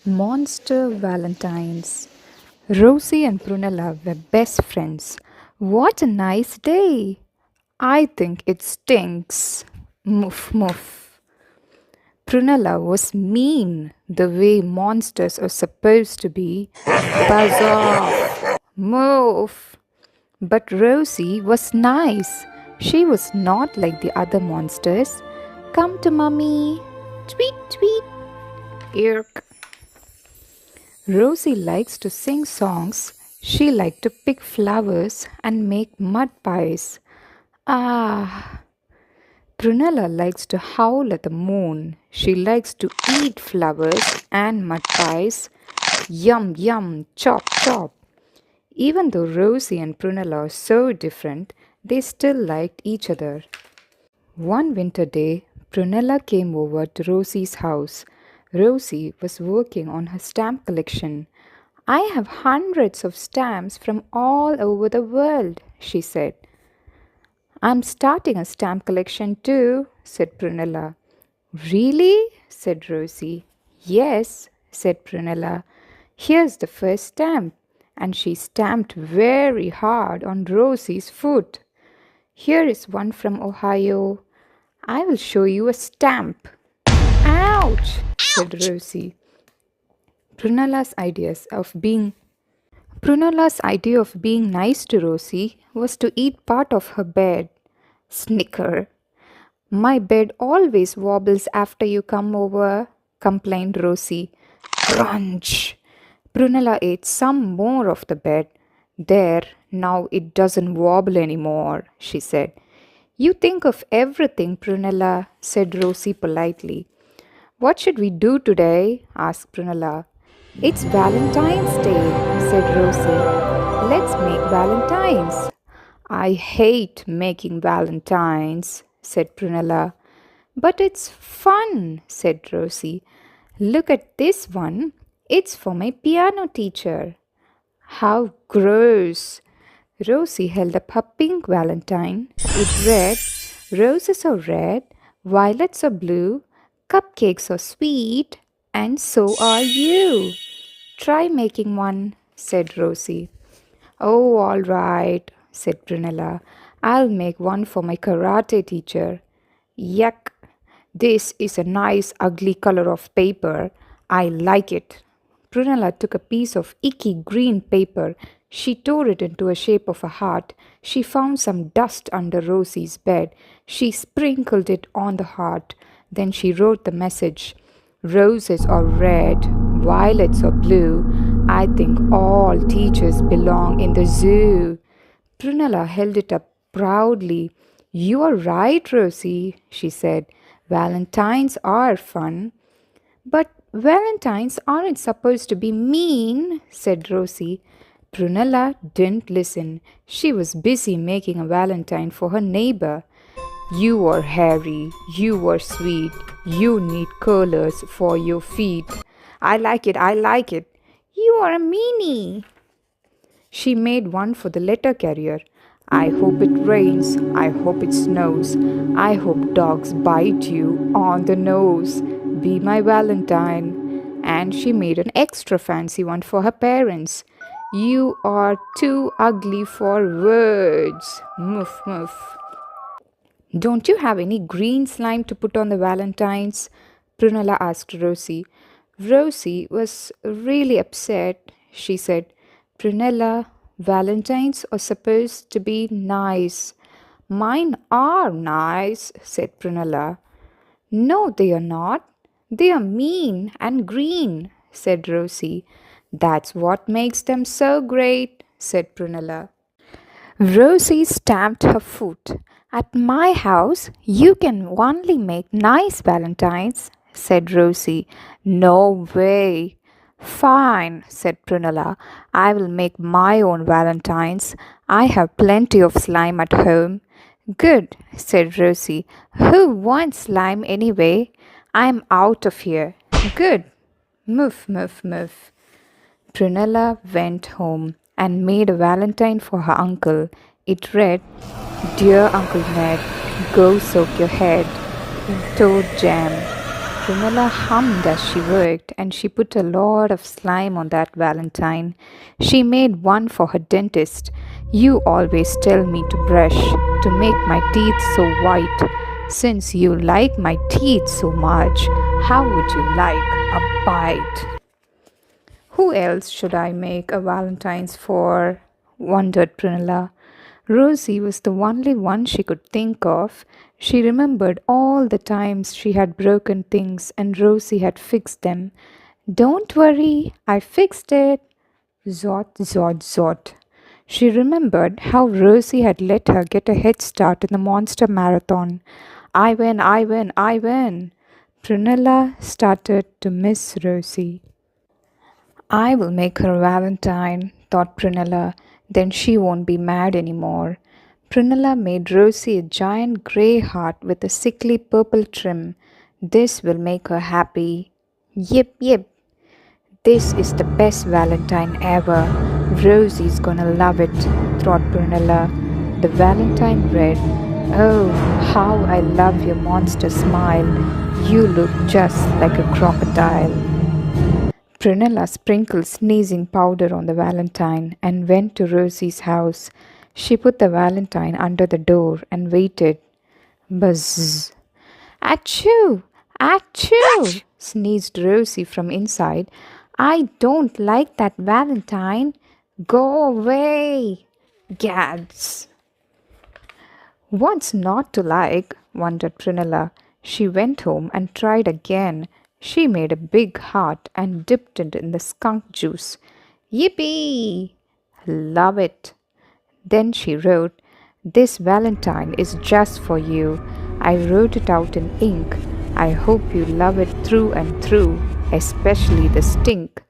Monster Valentines. Rosie and Prunella were best friends. What a nice day! I think it stinks. Muff muff. Prunella was mean, the way monsters are supposed to be. Buzz off! Move! But Rosie was nice. She was not like the other monsters. Come to mummy. Tweet, tweet. Irk. Rosie likes to sing songs. She likes to pick flowers and make mud pies. Ah, Prunella likes to howl at the moon. She likes to eat flowers and mud pies. Yum, yum, chop, chop. Even though Rosie and Prunella are so different, they still liked each other. One winter day, Prunella came over to Rosie's house. Rosie was working on her stamp collection. I have hundreds of stamps from all over the world, she said. I'm starting a stamp collection too, said Prunella. Really? Said Rosie. Yes, said Prunella. Here's the first stamp. And she stamped very hard on Rosie's foot. Here is one from Ohio. I will show you a stamp. Ouch, said Rosie. Prunella's ideas of being Prunella's idea of being nice to Rosie was to eat part of her bed. Snicker. My bed always wobbles after you come over, complained Rosie. Crunch. Prunella ate some more of the bed. There, now it doesn't wobble anymore, she said. You think of everything, Prunella, said Rosie politely. What should we do today? Asked Prunella. It's Valentine's Day, said Rosie. Let's make valentines. I hate making valentines, said Prunella. But it's fun, said Rosie. Look at this one. It's for my piano teacher. How gross! Rosie held up her pink valentine. It read, Roses are red, violets are blue, cupcakes are sweet, and so are you. Try making one, said Rosie. Oh, all right, said Prunella. I'll make one for my karate teacher. Yuck! This is a nice ugly color of paper. I like it. Prunella took a piece of icky green paper. She tore it into a shape of a heart. She found some dust under Rosie's bed. She sprinkled it on the heart. Then she wrote the message. Roses are red, violets are blue. I think all teachers belong in the zoo. Prunella held it up proudly. You are right, Rosie, she said. Valentines are fun. But valentines aren't supposed to be mean, said Rosie. Prunella didn't listen. She was busy making a valentine for her neighbor. You are hairy, you are sweet, you need curlers for your feet. I like it, I like it. You are a meanie. She made one for the letter carrier. I hope it rains, I hope it snows, I hope dogs bite you on the nose. Be my Valentine. And she made an extra fancy one for her parents. You are too ugly for words. Muff, muff. Don't you have any green slime to put on the valentines? Prunella asked Rosie. Rosie was really upset. She said, Prunella, valentines are supposed to be nice. Mine are nice, said Prunella. No, they are not. They are mean and green, said Rosie. That's what makes them so great, said Prunella. Rosie stamped her foot. At my house, you can only make nice valentines, said Rosie. No way. Fine, said Prunella. I will make my own valentines. I have plenty of slime at home. Good, said Rosie. Who wants slime anyway? I'm out of here. Good. Muff, muff, muff. Prunella went home and made a valentine for her uncle. It read, Dear Uncle Ned, go soak your head in toad jam. Prunella hummed as she worked, and she put a lot of slime on that valentine. She made one for her dentist. You always tell me to brush to make my teeth so white. Since you like my teeth so much, how would you like a bite? Who else should I make a valentine's for? Wondered Prunella. Rosie was the only one she could think of. She remembered all the times she had broken things and Rosie had fixed them. Don't worry, I fixed it. Zot, zot, zot. She remembered how Rosie had let her get a head start in the monster marathon. I win, I win, I win. Prunella started to miss Rosie. I will make her a Valentine, thought Prunella. Then she won't be mad anymore. Prunella made Rosie a giant grey heart with a sickly purple trim. This will make her happy. Yip, yip. This is the best Valentine ever. Rosie's gonna love it, thought Prunella. The Valentine read, Oh, how I love your monster smile. You look just like a crocodile. Prunella sprinkled sneezing powder on the valentine and went to Rosie's house. She put the valentine under the door and waited. Buzz! Achoo! Achoo! Sneezed Rosie from inside. I don't like that valentine. Go away! Gads! What's not to like? Wondered Prunella. She went home and tried again. She made a big heart and dipped it in the skunk juice. Yippee! Love it. Then she wrote, This Valentine is just for you. I wrote it out in ink. I hope you love it through and through, especially the stink.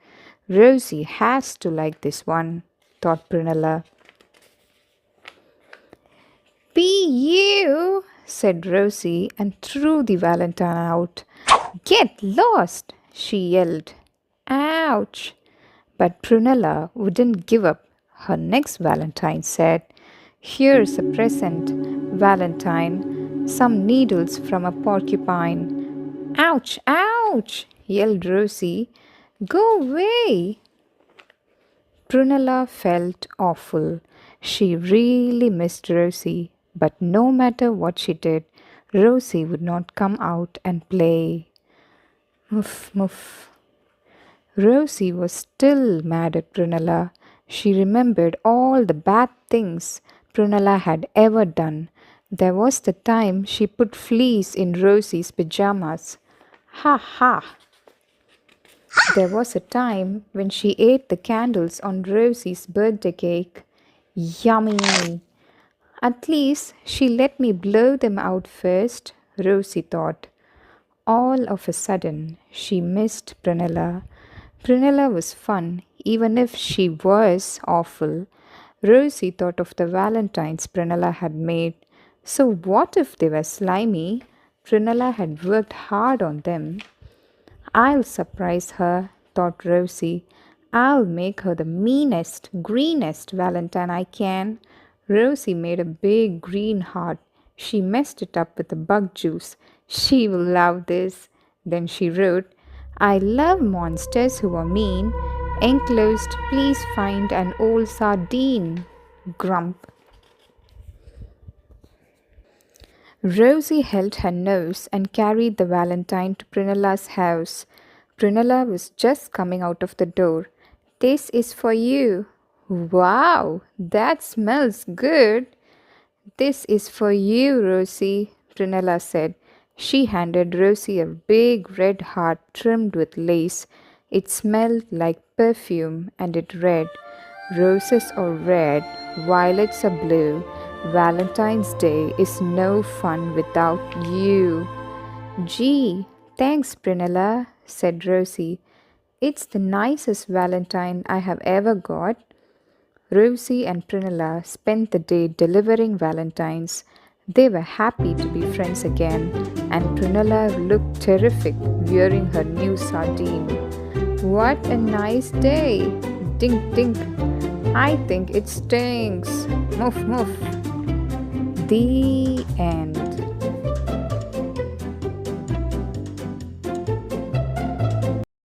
Rosie has to like this one, thought Prunella. Be you, said Rosie and threw the valentine out. Get lost, she yelled. Ouch! But Prunella wouldn't give up. Her next valentine said, Here's a present, Valentine, some needles from a porcupine. Ouch, ouch, yelled Rosie. Go away. Prunella felt awful. She really missed Rosie, but no matter what she did, Rosie would not come out and play. Muff, muff. Rosie was still mad at Prunella. She remembered all the bad things Prunella had ever done. There was the time she put fleas in Rosie's pajamas. Ha ha! There was a time when she ate the candles on Rosie's birthday cake. Yummy! At least she let me blow them out first, Rosie thought. All of a sudden, she missed Prunella. Prunella was fun, even if she was awful. Rosie thought of the valentines Prunella had made. So what if they were slimy? Prunella had worked hard on them. I'll surprise her, thought Rosie. I'll make her the meanest, greenest valentine I can. Rosie made a big green heart. She messed it up with the bug juice. She will love this. Then she wrote, I love monsters who are mean. Enclosed, please find an old sardine. Grump. Rosie held her nose and carried the valentine to Prunella's house. Prunella was just coming out of the door. This is for you. Wow, that smells good. This is for you, Rosie, Prunella said. She handed Rosie a big red heart trimmed with lace. It smelled like perfume and it read, Roses are red, violets are blue. Valentine's Day is no fun without you. Gee, thanks, Prunella, said Rosie. It's the nicest valentine I have ever got. Rosie and Prunella spent the day delivering valentines. They were happy to be friends again, and Prunella looked terrific wearing her new sardine. What a nice day! Dink dink! I think it stinks! Muff muff! The end.